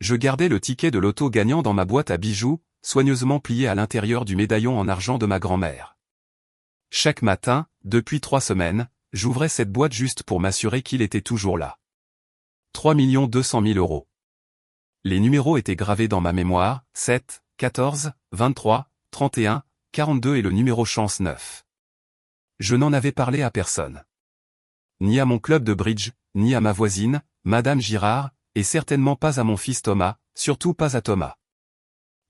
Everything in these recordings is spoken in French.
Je gardais le ticket de loto gagnant dans ma boîte à bijoux, soigneusement plié à l'intérieur du médaillon en argent de ma grand-mère. Chaque matin, depuis 3 semaines, j'ouvrais cette boîte juste pour m'assurer qu'il était toujours là. 3 200 000 €. Les numéros étaient gravés dans ma mémoire, 7, 14, 23, 31, 42 et le numéro chance 9. Je n'en avais parlé à personne. Ni à mon club de bridge, ni à ma voisine, Madame Girard, et certainement pas à mon fils Thomas, surtout pas à Thomas.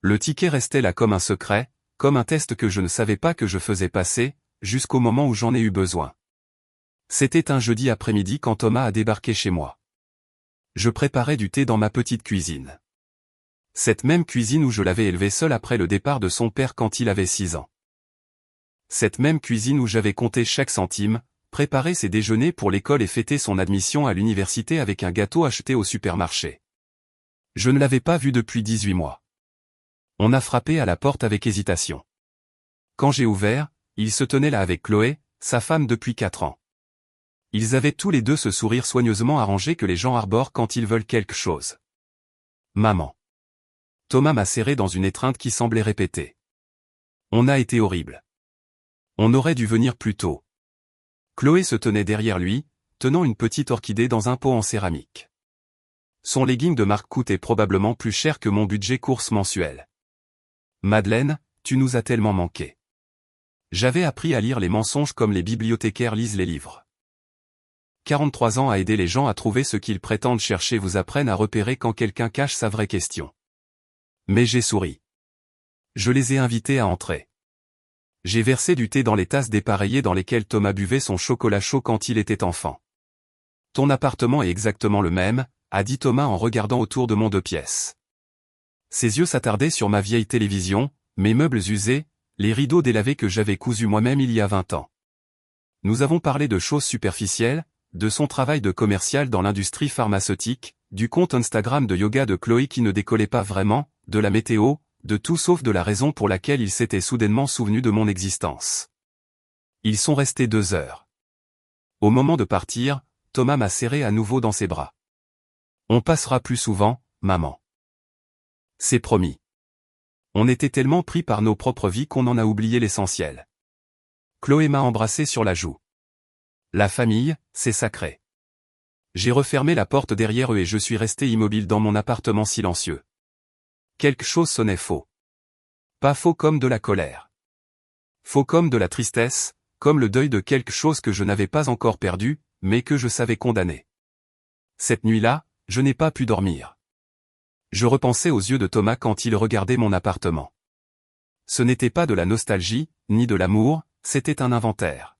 Le ticket restait là comme un secret, comme un test que je ne savais pas que je faisais passer, jusqu'au moment où j'en ai eu besoin. C'était un jeudi après-midi quand Thomas a débarqué chez moi. Je préparais du thé dans ma petite cuisine. Cette même cuisine où je l'avais élevé seul après le départ de son père quand il avait 6 ans. Cette même cuisine où j'avais compté chaque centime, préparé ses déjeuners pour l'école et fêté son admission à l'université avec un gâteau acheté au supermarché. Je ne l'avais pas vu depuis 18 mois. On a frappé à la porte avec hésitation. Quand j'ai ouvert, il se tenait là avec Chloé, sa femme depuis 4 ans. Ils avaient tous les deux ce sourire soigneusement arrangé que les gens arborent quand ils veulent quelque chose. Maman. Thomas m'a serré dans une étreinte qui semblait répéter. On a été horrible. On aurait dû venir plus tôt. Chloé se tenait derrière lui, tenant une petite orchidée dans un pot en céramique. Son legging de marque coûtait probablement plus cher que mon budget course mensuel. Madeleine, tu nous as tellement manqué. J'avais appris à lire les mensonges comme les bibliothécaires lisent les livres. 43 ans à aider les gens à trouver ce qu'ils prétendent chercher vous apprennent à repérer quand quelqu'un cache sa vraie question. Mais j'ai souri. Je les ai invités à entrer. J'ai versé du thé dans les tasses dépareillées dans lesquelles Thomas buvait son chocolat chaud quand il était enfant. Ton appartement est exactement le même, a dit Thomas en regardant autour de mon 2 pièces. Ses yeux s'attardaient sur ma vieille télévision, mes meubles usés, les rideaux délavés que j'avais cousus moi-même il y a 20 ans. Nous avons parlé de choses superficielles, de son travail de commercial dans l'industrie pharmaceutique, du compte Instagram de yoga de Chloé qui ne décollait pas vraiment, de la météo, de tout sauf de la raison pour laquelle il s'était soudainement souvenu de mon existence. Ils sont restés 2 heures. Au moment de partir, Thomas m'a serré à nouveau dans ses bras. On passera plus souvent, maman. C'est promis. On était tellement pris par nos propres vies qu'on en a oublié l'essentiel. Chloé m'a embrassé sur la joue. La famille, c'est sacré. J'ai refermé la porte derrière eux et je suis resté immobile dans mon appartement silencieux. Quelque chose sonnait faux. Pas faux comme de la colère. Faux comme de la tristesse, comme le deuil de quelque chose que je n'avais pas encore perdu, mais que je savais condamner. Cette nuit-là, je n'ai pas pu dormir. Je repensais aux yeux de Thomas quand il regardait mon appartement. Ce n'était pas de la nostalgie, ni de l'amour, c'était un inventaire.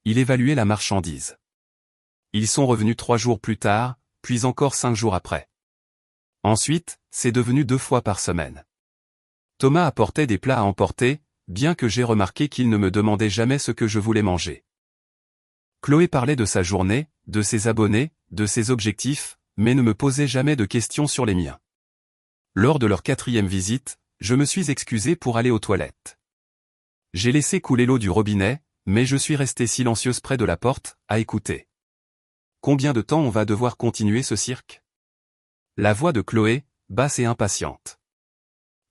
Il évaluait la marchandise. Ils sont revenus 3 jours plus tard, puis encore 5 jours après. Ensuite, c'est devenu 2 fois par semaine. Thomas apportait des plats à emporter, bien que j'ai remarqué qu'il ne me demandait jamais ce que je voulais manger. Chloé parlait de sa journée, de ses abonnés, de ses objectifs, mais ne me posait jamais de questions sur les miens. Lors de leur 4e visite, je me suis excusé pour aller aux toilettes. J'ai laissé couler l'eau du robinet, mais je suis restée silencieuse près de la porte, à écouter. Combien de temps on va devoir continuer ce cirque ? La voix de Chloé, basse et impatiente.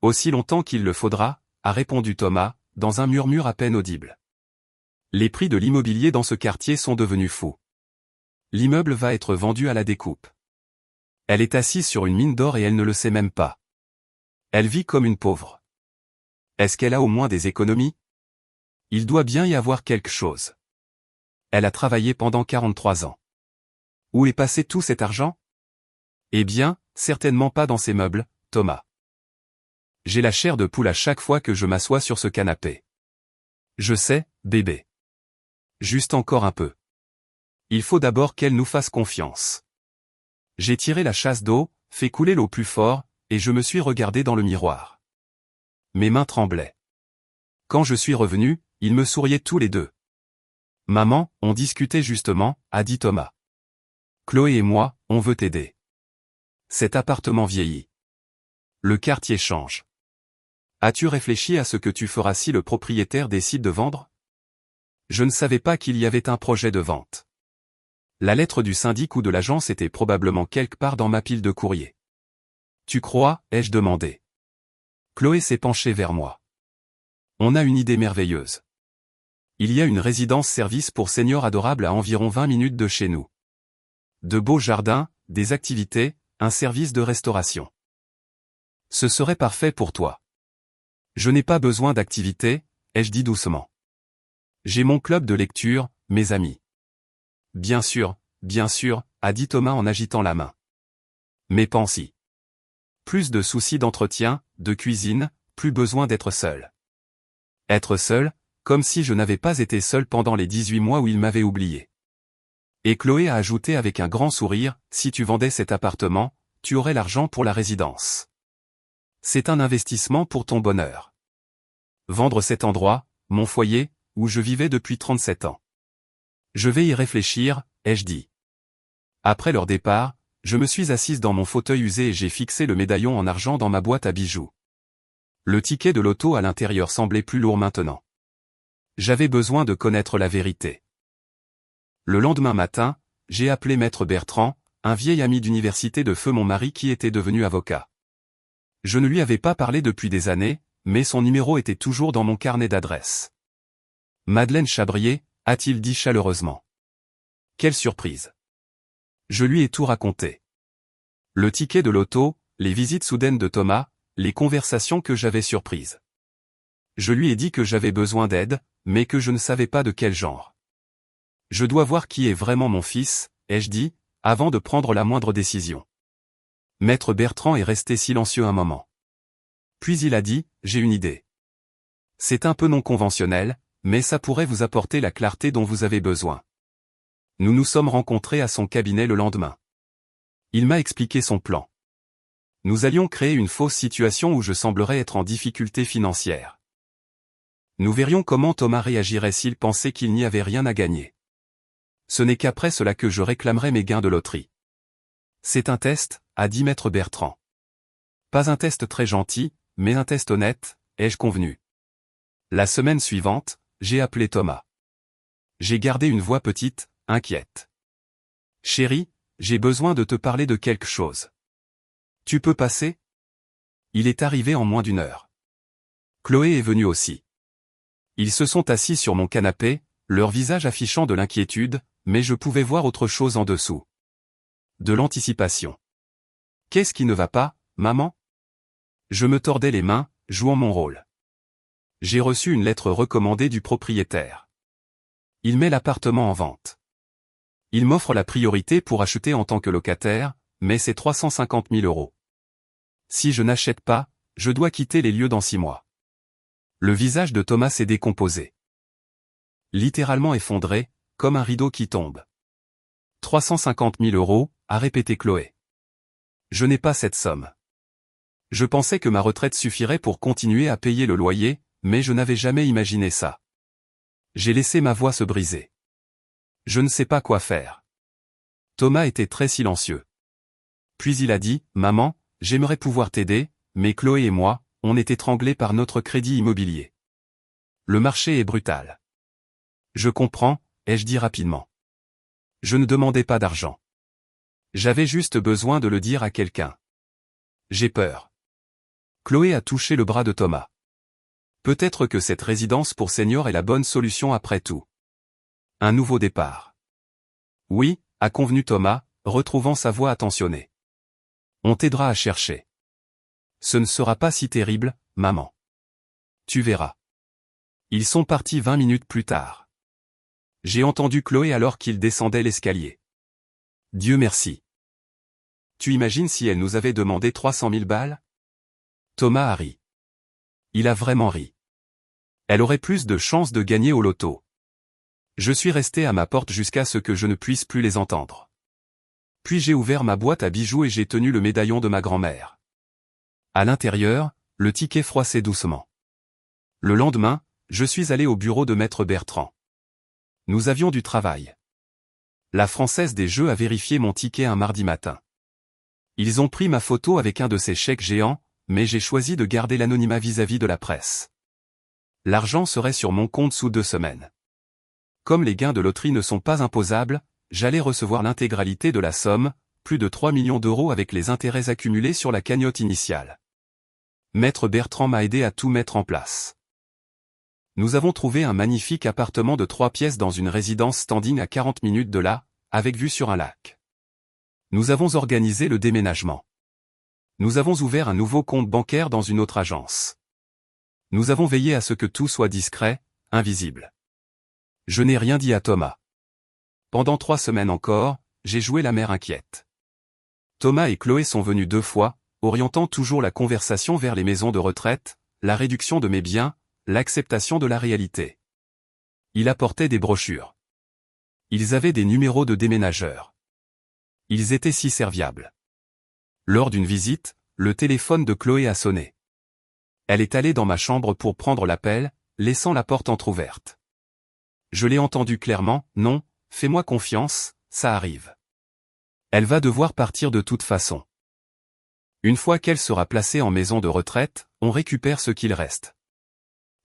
Aussi longtemps qu'il le faudra, a répondu Thomas, dans un murmure à peine audible. Les prix de l'immobilier dans ce quartier sont devenus fous. L'immeuble va être vendu à la découpe. Elle est assise sur une mine d'or et elle ne le sait même pas. Elle vit comme une pauvre. Est-ce qu'elle a au moins des économies ? Il doit bien y avoir quelque chose. Elle a travaillé pendant 43 ans. Où est passé tout cet argent ? Eh bien, certainement pas dans ces meubles, Thomas. J'ai la chair de poule à chaque fois que je m'assois sur ce canapé. Je sais, bébé. Juste encore un peu. Il faut d'abord qu'elle nous fasse confiance. J'ai tiré la chasse d'eau, fait couler l'eau plus fort, et je me suis regardé dans le miroir. Mes mains tremblaient. Quand je suis revenu, ils me souriaient tous les deux. Maman, on discutait justement, a dit Thomas. Chloé et moi, on veut t'aider. Cet appartement vieillit. Le quartier change. As-tu réfléchi à ce que tu feras si le propriétaire décide de vendre ? Je ne savais pas qu'il y avait un projet de vente. La lettre du syndic ou de l'agence était probablement quelque part dans ma pile de courrier. Tu crois, ai-je demandé. Chloé s'est penchée vers moi. On a une idée merveilleuse. Il y a une résidence-service pour seniors adorables à environ 20 minutes de chez nous. De beaux jardins, des activités, un service de restauration. Ce serait parfait pour toi. Je n'ai pas besoin d'activité, ai-je dit doucement. J'ai mon club de lecture, mes amis. Bien sûr, a dit Thomas en agitant la main. Mais pense-y. Plus de soucis d'entretien, de cuisine, plus besoin d'être seul. Être seul, comme si je n'avais pas été seul pendant les 18 mois où il m'avait oublié. Et Chloé a ajouté avec un grand sourire, si tu vendais cet appartement, tu aurais l'argent pour la résidence. C'est un investissement pour ton bonheur. Vendre cet endroit, mon foyer, où je vivais depuis 37 ans. Je vais y réfléchir, ai-je dit. Après leur départ, je me suis assise dans mon fauteuil usé et j'ai fixé le médaillon en argent dans ma boîte à bijoux. Le ticket de loto à l'intérieur semblait plus lourd maintenant. J'avais besoin de connaître la vérité. Le lendemain matin, j'ai appelé Maître Bertrand, un vieil ami d'université de feu mon mari qui était devenu avocat. Je ne lui avais pas parlé depuis des années, mais son numéro était toujours dans mon carnet d'adresses. Madeleine Chabrier, a-t-il dit chaleureusement. Quelle surprise. Je lui ai tout raconté. Le ticket de loto, les visites soudaines de Thomas, les conversations que j'avais surprises. Je lui ai dit que j'avais besoin d'aide, mais que je ne savais pas de quel genre. Je dois voir qui est vraiment mon fils, ai-je dit, avant de prendre la moindre décision. Maître Bertrand est resté silencieux un moment. Puis il a dit, j'ai une idée. C'est un peu non conventionnel, mais ça pourrait vous apporter la clarté dont vous avez besoin. Nous nous sommes rencontrés à son cabinet le lendemain. Il m'a expliqué son plan. Nous allions créer une fausse situation où je semblerais être en difficulté financière. Nous verrions comment Thomas réagirait s'il pensait qu'il n'y avait rien à gagner. Ce n'est qu'après cela que je réclamerai mes gains de loterie. C'est un test, a dit Maître Bertrand. Pas un test très gentil, mais un test honnête, ai-je convenu. La semaine suivante, j'ai appelé Thomas. J'ai gardé une voix petite, inquiète. Chérie, j'ai besoin de te parler de quelque chose. Tu peux passer? Il est arrivé en moins d'une heure. Chloé est venue aussi. Ils se sont assis sur mon canapé, leur visage affichant de l'inquiétude, mais je pouvais voir autre chose en dessous. De l'anticipation. Qu'est-ce qui ne va pas, maman? Je me tordais les mains, jouant mon rôle. J'ai reçu une lettre recommandée du propriétaire. Il met l'appartement en vente. Il m'offre la priorité pour acheter en tant que locataire, mais c'est 350 000 €. Si je n'achète pas, je dois quitter les lieux dans 6 mois. Le visage de Thomas s'est décomposé. Littéralement effondré, comme un rideau qui tombe. 350 000 €, a répété Chloé. Je n'ai pas cette somme. Je pensais que ma retraite suffirait pour continuer à payer le loyer, mais je n'avais jamais imaginé ça. J'ai laissé ma voix se briser. Je ne sais pas quoi faire. Thomas était très silencieux. Puis il a dit, maman, j'aimerais pouvoir t'aider, mais Chloé et moi, on est étranglés par notre crédit immobilier. Le marché est brutal. Je comprends, ai-je dit rapidement. Je ne demandais pas d'argent. J'avais juste besoin de le dire à quelqu'un. J'ai peur. Chloé a touché le bras de Thomas. Peut-être que cette résidence pour seniors est la bonne solution après tout. Un nouveau départ. Oui, a convenu Thomas, retrouvant sa voix attentionnée. On t'aidera à chercher. Ce ne sera pas si terrible, maman. Tu verras. Ils sont partis 20 minutes plus tard. J'ai entendu Chloé alors qu'il descendait l'escalier. Dieu merci. Tu imagines si elle nous avait demandé 300 000 balles? Thomas a ri. Il a vraiment ri. Elle aurait plus de chances de gagner au loto. Je suis resté à ma porte jusqu'à ce que je ne puisse plus les entendre. Puis j'ai ouvert ma boîte à bijoux et j'ai tenu le médaillon de ma grand-mère. À l'intérieur, le ticket froissait doucement. Le lendemain, je suis allé au bureau de Maître Bertrand. Nous avions du travail. La Française des Jeux a vérifié mon ticket un mardi matin. Ils ont pris ma photo avec un de ces chèques géants, mais j'ai choisi de garder l'anonymat vis-à-vis de la presse. L'argent serait sur mon compte sous 2 semaines. Comme les gains de loterie ne sont pas imposables, j'allais recevoir l'intégralité de la somme, plus de 3 millions d'euros avec les intérêts accumulés sur la cagnotte initiale. Maître Bertrand m'a aidé à tout mettre en place. Nous avons trouvé un magnifique appartement de 3 pièces dans une résidence standing à 40 minutes de là, avec vue sur un lac. Nous avons organisé le déménagement. Nous avons ouvert un nouveau compte bancaire dans une autre agence. Nous avons veillé à ce que tout soit discret, invisible. Je n'ai rien dit à Thomas. Pendant 3 semaines encore, j'ai joué la mère inquiète. Thomas et Chloé sont venus 2 fois, orientant toujours la conversation vers les maisons de retraite, la réduction de mes biens, l'acceptation de la réalité. Il apportait des brochures. Ils avaient des numéros de déménageurs. Ils étaient si serviables. Lors d'une visite, le téléphone de Chloé a sonné. Elle est allée dans ma chambre pour prendre l'appel, laissant la porte entr'ouverte. Je l'ai entendu clairement, non, fais-moi confiance, ça arrive. Elle va devoir partir de toute façon. Une fois qu'elle sera placée en maison de retraite, on récupère ce qu'il reste.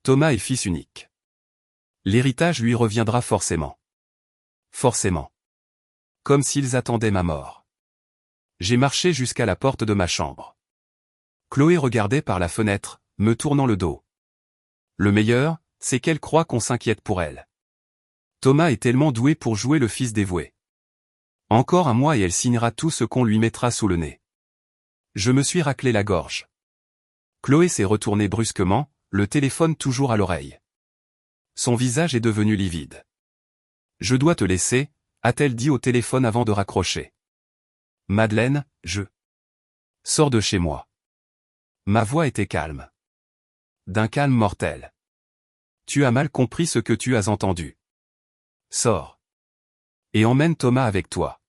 Thomas est fils unique. L'héritage lui reviendra forcément. Forcément. Comme s'ils attendaient ma mort. J'ai marché jusqu'à la porte de ma chambre. Chloé regardait par la fenêtre, me tournant le dos. Le meilleur, c'est qu'elle croit qu'on s'inquiète pour elle. Thomas est tellement doué pour jouer le fils dévoué. Encore un mois et elle signera tout ce qu'on lui mettra sous le nez. Je me suis raclé la gorge. Chloé s'est retournée brusquement, le téléphone toujours à l'oreille. Son visage est devenu livide. Je dois te laisser, a-t-elle dit au téléphone avant de raccrocher. Madeleine, je sors de chez moi. Ma voix était calme. D'un calme mortel. Tu as mal compris ce que tu as entendu. Sors. Et emmène Thomas avec toi.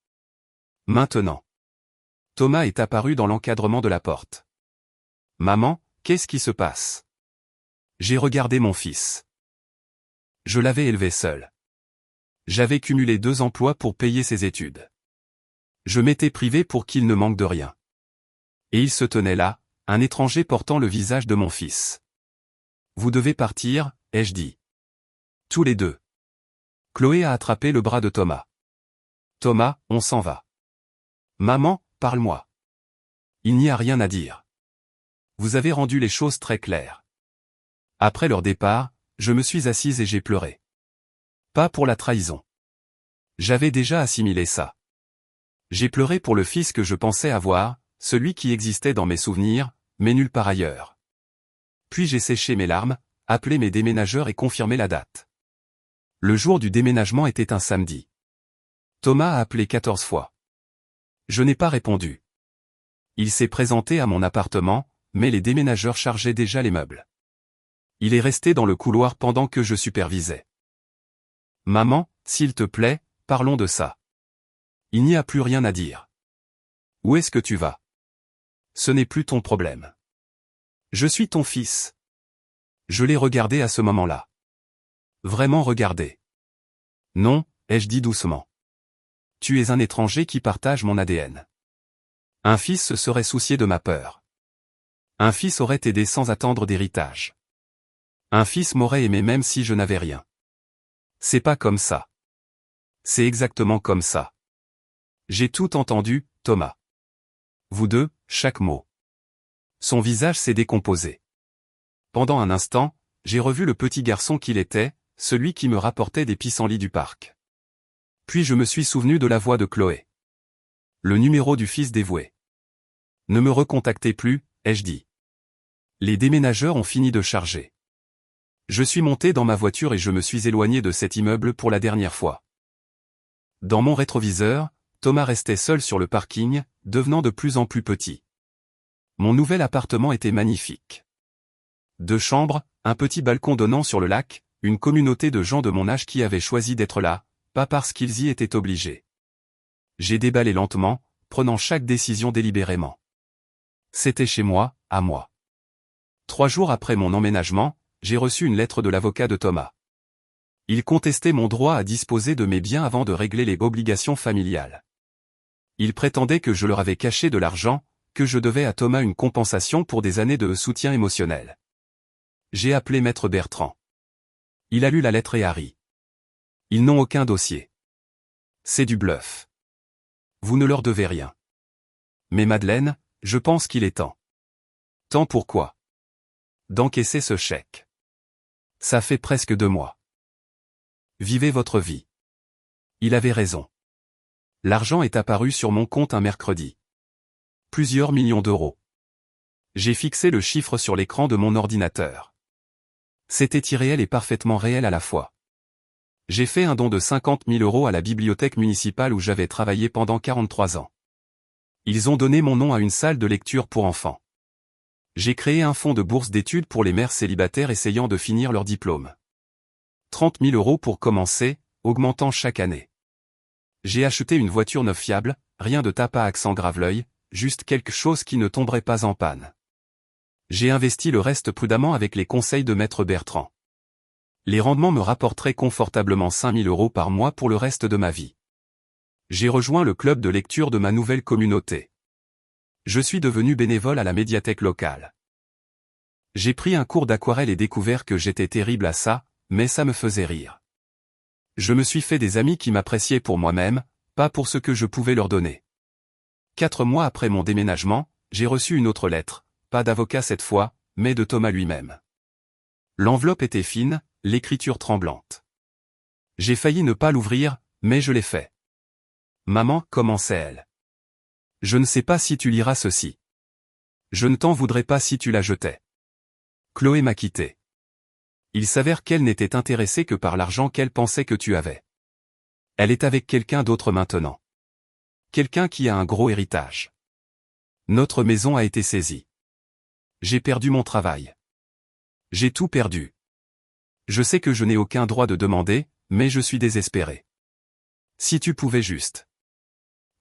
Maintenant. Thomas est apparu dans l'encadrement de la porte. Maman, qu'est-ce qui se passe? J'ai regardé mon fils. Je l'avais élevé seul. J'avais cumulé 2 emplois pour payer ses études. Je m'étais privé pour qu'il ne manque de rien. Et il se tenait là, un étranger portant le visage de mon fils. Vous devez partir, ai-je dit. Tous les deux. Chloé a attrapé le bras de Thomas. Thomas, on s'en va. Maman, parle-moi. Il n'y a rien à dire. Vous avez rendu les choses très claires. Après leur départ, je me suis assise et j'ai pleuré. Pas pour la trahison. J'avais déjà assimilé ça. J'ai pleuré pour le fils que je pensais avoir, celui qui existait dans mes souvenirs, mais nulle part ailleurs. Puis j'ai séché mes larmes, appelé mes déménageurs et confirmé la date. Le jour du déménagement était un samedi. Thomas a appelé 14 fois. Je n'ai pas répondu. Il s'est présenté à mon appartement, mais les déménageurs chargeaient déjà les meubles. Il est resté dans le couloir pendant que je supervisais. Maman, s'il te plaît, parlons de ça. Il n'y a plus rien à dire. Où est-ce que tu vas? Ce n'est plus ton problème. Je suis ton fils. Je l'ai regardé à ce moment-là. Vraiment regardé. Non, ai-je dit doucement. Tu es un étranger qui partage mon ADN. Un fils se serait soucié de ma peur. Un fils aurait aidé sans attendre d'héritage. Un fils m'aurait aimé même si je n'avais rien. C'est pas comme ça. C'est exactement comme ça. J'ai tout entendu, Thomas. Vous deux, chaque mot. Son visage s'est décomposé. Pendant un instant, j'ai revu le petit garçon qu'il était, celui qui me rapportait des pissenlits du parc. Puis je me suis souvenu de la voix de Chloé. Le numéro du fils dévoué. Ne me recontactez plus, ai-je dit. Les déménageurs ont fini de charger. Je suis monté dans ma voiture et je me suis éloigné de cet immeuble pour la dernière fois. Dans mon rétroviseur, Thomas restait seul sur le parking, devenant de plus en plus petit. Mon nouvel appartement était magnifique. 2 chambres, un petit balcon donnant sur le lac, une communauté de gens de mon âge qui avaient choisi d'être là, pas parce qu'ils y étaient obligés. J'ai déballé lentement, prenant chaque décision délibérément. C'était chez moi, à moi. 3 jours après mon emménagement, j'ai reçu une lettre de l'avocat de Thomas. Il contestait mon droit à disposer de mes biens avant de régler les obligations familiales. Il prétendait que je leur avais caché de l'argent, que je devais à Thomas une compensation pour des années de soutien émotionnel. J'ai appelé Maître Bertrand. Il a lu la lettre et a ri. Ils n'ont aucun dossier. C'est du bluff. Vous ne leur devez rien. Mais Madeleine, je pense qu'il est temps. Temps pourquoi? D'encaisser ce chèque. Ça fait presque 2 mois. Vivez votre vie. Il avait raison. L'argent est apparu sur mon compte un mercredi. Plusieurs millions d'euros. J'ai fixé le chiffre sur l'écran de mon ordinateur. C'était irréel et parfaitement réel à la fois. J'ai fait un don de 50 000 € à la bibliothèque municipale où j'avais travaillé pendant 43 ans. Ils ont donné mon nom à une salle de lecture pour enfants. J'ai créé un fonds de bourse d'études pour les mères célibataires essayant de finir leur diplôme. 30 000 € pour commencer, augmentant chaque année. J'ai acheté une voiture neuve fiable, rien de tape à accent grave-l'œil, juste quelque chose qui ne tomberait pas en panne. J'ai investi le reste prudemment avec les conseils de Maître Bertrand. Les rendements me rapporteraient confortablement 5 000 € par mois pour le reste de ma vie. J'ai rejoint le club de lecture de ma nouvelle communauté. Je suis devenu bénévole à la médiathèque locale. J'ai pris un cours d'aquarelle et découvert que j'étais terrible à ça, mais ça me faisait rire. Je me suis fait des amis qui m'appréciaient pour moi-même, pas pour ce que je pouvais leur donner. 4 mois après mon déménagement, j'ai reçu une autre lettre, pas d'avocat cette fois, mais de Thomas lui-même. L'enveloppe était fine, l'écriture tremblante. J'ai failli ne pas l'ouvrir, mais je l'ai fait. Maman, commençait-elle. Je ne sais pas si tu liras ceci. Je ne t'en voudrais pas si tu la jetais. Chloé m'a quitté. Il s'avère qu'elle n'était intéressée que par l'argent qu'elle pensait que tu avais. Elle est avec quelqu'un d'autre maintenant. Quelqu'un qui a un gros héritage. Notre maison a été saisie. J'ai perdu mon travail. J'ai tout perdu. Je sais que je n'ai aucun droit de demander, mais je suis désespéré. Si tu pouvais juste.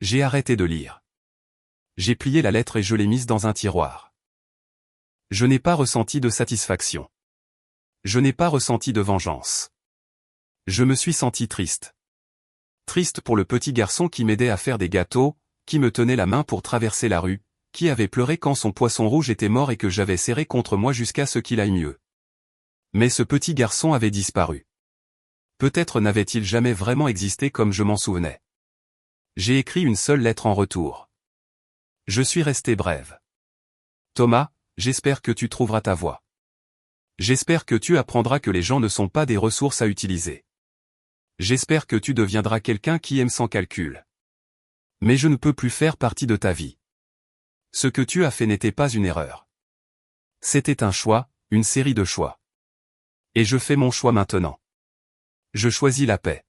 J'ai arrêté de lire. J'ai plié la lettre et je l'ai mise dans un tiroir. Je n'ai pas ressenti de satisfaction. Je n'ai pas ressenti de vengeance. Je me suis senti triste. Triste pour le petit garçon qui m'aidait à faire des gâteaux, qui me tenait la main pour traverser la rue, qui avait pleuré quand son poisson rouge était mort et que j'avais serré contre moi jusqu'à ce qu'il aille mieux. Mais ce petit garçon avait disparu. Peut-être n'avait-il jamais vraiment existé comme je m'en souvenais. J'ai écrit une seule lettre en retour. Je suis resté brève. Thomas, j'espère que tu trouveras ta voie. J'espère que tu apprendras que les gens ne sont pas des ressources à utiliser. J'espère que tu deviendras quelqu'un qui aime sans calcul. Mais je ne peux plus faire partie de ta vie. Ce que tu as fait n'était pas une erreur. C'était un choix, une série de choix. Et je fais mon choix maintenant. Je choisis la paix.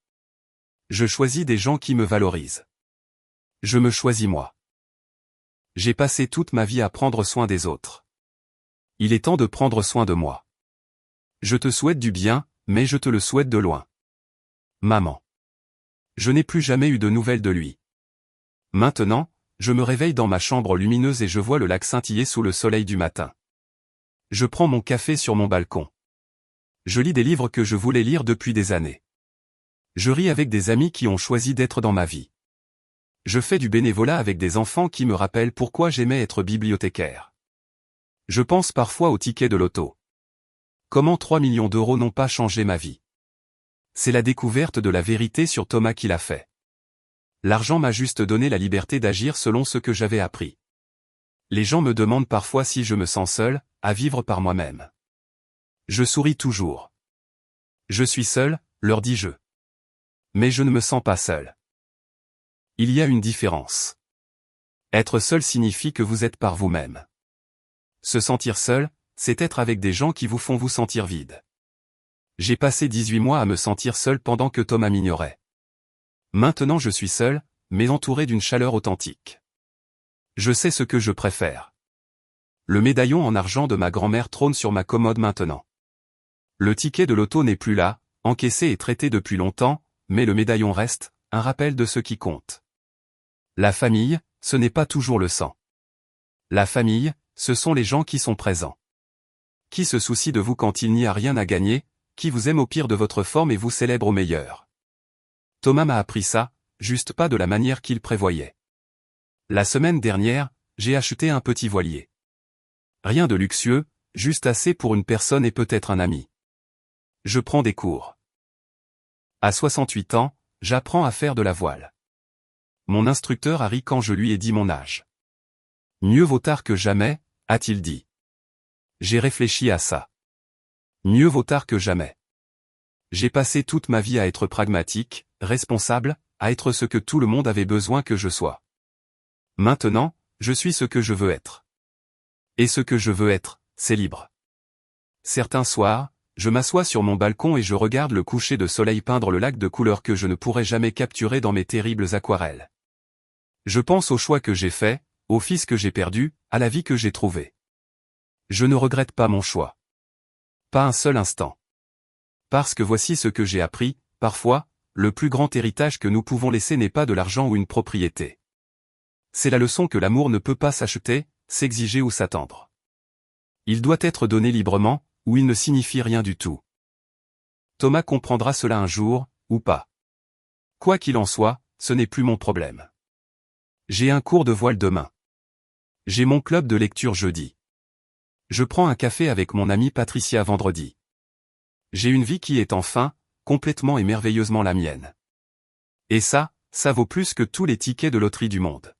Je choisis des gens qui me valorisent. Je me choisis moi. J'ai passé toute ma vie à prendre soin des autres. Il est temps de prendre soin de moi. Je te souhaite du bien, mais je te le souhaite de loin. Maman. Je n'ai plus jamais eu de nouvelles de lui. Maintenant, je me réveille dans ma chambre lumineuse et je vois le lac scintiller sous le soleil du matin. Je prends mon café sur mon balcon. Je lis des livres que je voulais lire depuis des années. Je ris avec des amis qui ont choisi d'être dans ma vie. Je fais du bénévolat avec des enfants qui me rappellent pourquoi j'aimais être bibliothécaire. Je pense parfois au ticket de loto. Comment 3 millions d'euros n'ont pas changé ma vie? C'est la découverte de la vérité sur Thomas qui l'a fait. L'argent m'a juste donné la liberté d'agir selon ce que j'avais appris. Les gens me demandent parfois si je me sens seul, à vivre par moi-même. Je souris toujours. Je suis seul, leur dis-je. Mais je ne me sens pas seul. Il y a une différence. Être seul signifie que vous êtes par vous-même. Se sentir seul, c'est être avec des gens qui vous font vous sentir vide. J'ai passé 18 mois à me sentir seul pendant que Thomas m'ignorait. Maintenant je suis seul, mais entouré d'une chaleur authentique. Je sais ce que je préfère. Le médaillon en argent de ma grand-mère trône sur ma commode maintenant. Le ticket de loto n'est plus là, encaissé et traité depuis longtemps, mais le médaillon reste, un rappel de ce qui compte. La famille, ce n'est pas toujours le sang. La famille, ce sont les gens qui sont présents. Qui se soucient de vous quand il n'y a rien à gagner, qui vous aime au pire de votre forme et vous célèbre au meilleur. Thomas m'a appris ça, juste pas de la manière qu'il prévoyait. La semaine dernière, j'ai acheté un petit voilier. Rien de luxueux, juste assez pour une personne et peut-être un ami. Je prends des cours. À 68 ans, j'apprends à faire de la voile. Mon instructeur a ri quand je lui ai dit mon âge. Mieux vaut tard que jamais, a-t-il dit. J'ai réfléchi à ça. Mieux vaut tard que jamais. J'ai passé toute ma vie à être pragmatique, responsable, à être ce que tout le monde avait besoin que je sois. Maintenant, je suis ce que je veux être. Et ce que je veux être, c'est libre. Certains soirs, je m'assois sur mon balcon et je regarde le coucher de soleil peindre le lac de couleurs que je ne pourrais jamais capturer dans mes terribles aquarelles. Je pense aux choix que j'ai faits, aux fils que j'ai perdus, à la vie que j'ai trouvée. Je ne regrette pas mon choix. Pas un seul instant. Parce que voici ce que j'ai appris, parfois, le plus grand héritage que nous pouvons laisser n'est pas de l'argent ou une propriété. C'est la leçon que l'amour ne peut pas s'acheter, s'exiger ou s'attendre. Il doit être donné librement, ou il ne signifie rien du tout. Thomas comprendra cela un jour, ou pas. Quoi qu'il en soit, ce n'est plus mon problème. J'ai un cours de voile demain. J'ai mon club de lecture jeudi. Je prends un café avec mon amie Patricia vendredi. J'ai une vie qui est enfin, complètement et merveilleusement la mienne. Et ça vaut plus que tous les tickets de loterie du monde.